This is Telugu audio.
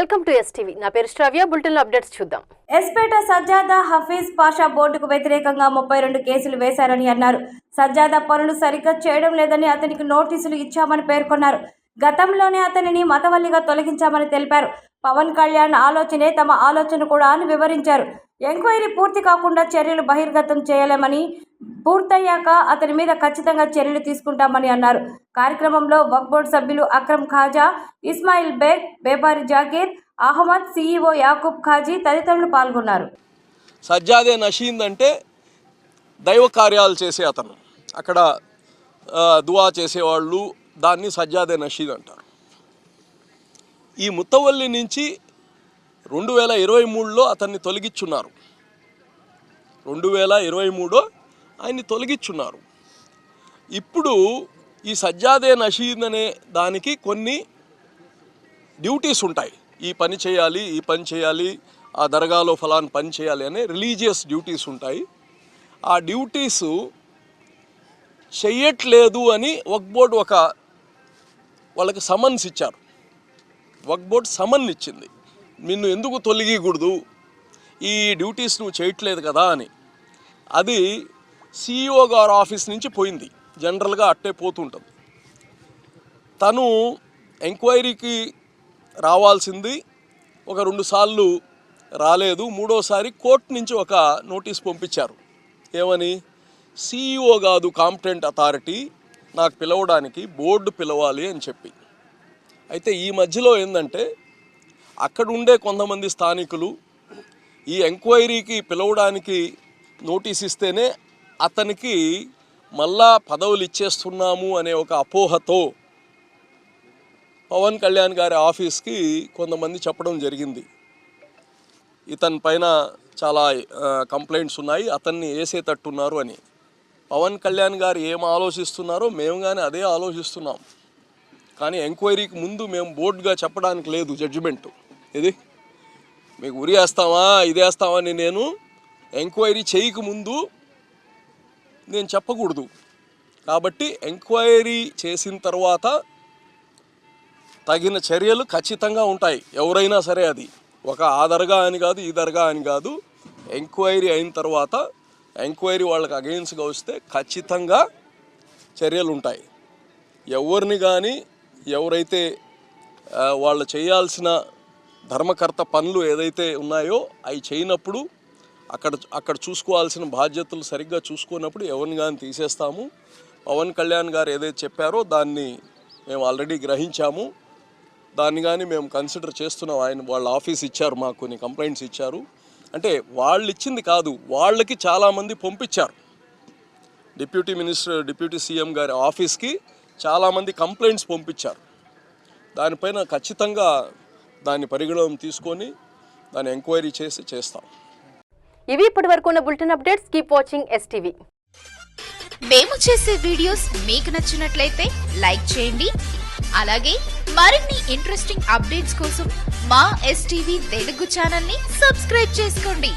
Welcome to STV. నా పేరు శ్రావ్య. బులెటిన్ అప్డేట్స్ చూద్దాం. ఎస్పేట సజ్జాదా హఫీజ్ పాషా బోర్డుకు వ్యతిరేకంగా 32 కేసులు వేశారని అన్నారు. సజ్జాదా పనులు సరిగ్గా చేయడం లేదని అతనికి నోటీసులు ఇచ్చామని పేర్కొన్నారు. గతంలోనే అతనిని మతవల్లిగా తొలగించామని తెలిపారు. పవన్ కళ్యాణ్ ఆలోచనే తమ ఆలోచన కూడా అని వివరించారు. ఎంక్వైరీ పూర్తి కాకుండా చర్యలు బహిర్గతం చేయలేమని, పూర్తయ్యాక అతని మీద ఖచ్చితంగా చర్యలు తీసుకుంటామని అన్నారు. కార్యక్రమంలో వక్ఫ్ బోర్డు సభ్యులు అక్రమ్ ఖాజా, ఇస్మాయిల్ బేగ్, బేపారి జాకీర్ అహ్మద్, సీఈఓ యాకూబ్ ఖాజీ తదితరులు పాల్గొన్నారు. సజ్జాదే నషీద్ అంటే దైవ కార్యాలు చేసే అతను, అక్కడ దువా చేసేవాళ్ళు, దాన్ని సజ్జాదే నషీద్ అంటారు. ఈ ముత్తవల్లి నుంచి 2023లో అతన్ని తొలగించున్నారు. 2023లో ఆయన్ని తొలగించున్నారు. ఇప్పుడు ఈ సజ్జాదే నషీద్ అనే దానికి కొన్ని డ్యూటీస్ ఉంటాయి. ఈ పని చేయాలి, ఈ పని చేయాలి, ఆ దర్గాలో ఫలాన్ పని చేయాలి అనే రిలీజియస్ డ్యూటీస్ ఉంటాయి. ఆ డ్యూటీస్ చెయ్యట్లేదు అని వక్ఫ్ బోర్డు వాళ్ళకి సమన్స్ ఇచ్చారు. వక్ఫ్ బోర్డు సమన్ ఇచ్చింది, నిన్ను ఎందుకు తొలగకూడదు, ఈ డ్యూటీస్ నువ్వు చేయట్లేదు కదా అని. అది సిఇఓ గారి ఆఫీస్ నుంచి పోయింది. జనరల్గా అట్టే పోతుంటుంది. తను ఎంక్వైరీకి రావాల్సింది ఒక 2 సార్లు రాలేదు. 3వసారి కోర్టు నుంచి ఒక నోటీస్ పంపించారు. ఏమని? సిఇఓ కాదు కాంపిటెంట్ అథారిటీ, నాకు పిలవడానికి బోర్డు పిలవాలి అని చెప్పి. అయితే ఈ మధ్యలో ఏంటంటే, అక్కడ ఉండే కొంతమంది స్థానికులు ఈ ఎంక్వైరీకి పిలవడానికి నోటీస్ ఇస్తేనే అతనికి మళ్ళా పదవులు ఇచ్చేస్తున్నాము అనే ఒక అపోహతో పవన్ కళ్యాణ్ గారి ఆఫీస్కి కొంతమంది చెప్పడం జరిగింది. ఇతని పైన చాలా కంప్లైంట్స్ ఉన్నాయి, అతన్ని వేసేటట్టున్నారు అని. పవన్ కళ్యాణ్ గారు ఏం ఆలోచిస్తున్నారో మేము కానీ అదే ఆలోచిస్తున్నాం. కానీ ఎంక్వైరీకి ముందు మేము బోర్డుగా చెప్పడానికి లేదు జడ్జిమెంటు. ఇది మీకు ఉరి వేస్తామా, ఇది వేస్తామని నేను ఎంక్వైరీ చేయక ముందు నేను చెప్పకూడదు. కాబట్టి ఎంక్వైరీ చేసిన తర్వాత తగిన చర్యలు ఖచ్చితంగా ఉంటాయి. ఎవరైనా సరే, అది ఆ దర్గా అని కాదు, ఈ దర్గా అని కాదు. ఎంక్వైరీ అయిన తర్వాత ఎంక్వైరీ వాళ్ళకి అగెయిన్స్ట్గా వస్తే ఖచ్చితంగా చర్యలు ఉంటాయి. ఎవరిని కానీ, ఎవరైతే వాళ్ళు చేయాల్సిన ధర్మకర్త పనులు ఏదైతే ఉన్నాయో అవి చేయనప్పుడు, అక్కడ చూసుకోవాల్సిన బాధ్యతలు సరిగ్గా చూసుకున్నప్పుడు ఎవరిని కానీ తీసేస్తాము. పవన్ కళ్యాణ్ గారు ఏదైతే చెప్పారో దాన్ని మేము ఆల్రెడీ గ్రహించాము. దాన్ని కానీ మేము కన్సిడర్ చేస్తున్నాం. వాళ్ళ ఆఫీస్ ఇచ్చారు, మాకు కొన్ని కంప్లైంట్స్ ఇచ్చారు. అంటే వాళ్ళు ఇచ్చింది కాదు, వాళ్ళకి చాలామంది పంపించారు. డిప్యూటీ సీఎం గారి ఆఫీస్కి చాలామంది కంప్లైంట్స్ పంపించారు. దానిపైన ఖచ్చితంగా దాన్ని పరిగణలోకి తీసుకొని దాన్ని ఎంక్వైరీ చేస్తాం. ఇవి ఇప్పటివరకు ఉన్న bulletin updates. Keep watching STV. మేము చేసే వీడియోస్ మీకు నచ్చినట్లయితే లైక్ చేయండి. అలాగే మరిన్ని ఇంట్రెస్టింగ్ అప్డేట్స్ కోసం మా ఎస్టీవీ తెలుగు ఛానల్ ని సబ్స్క్రైబ్ చేసుకోండి.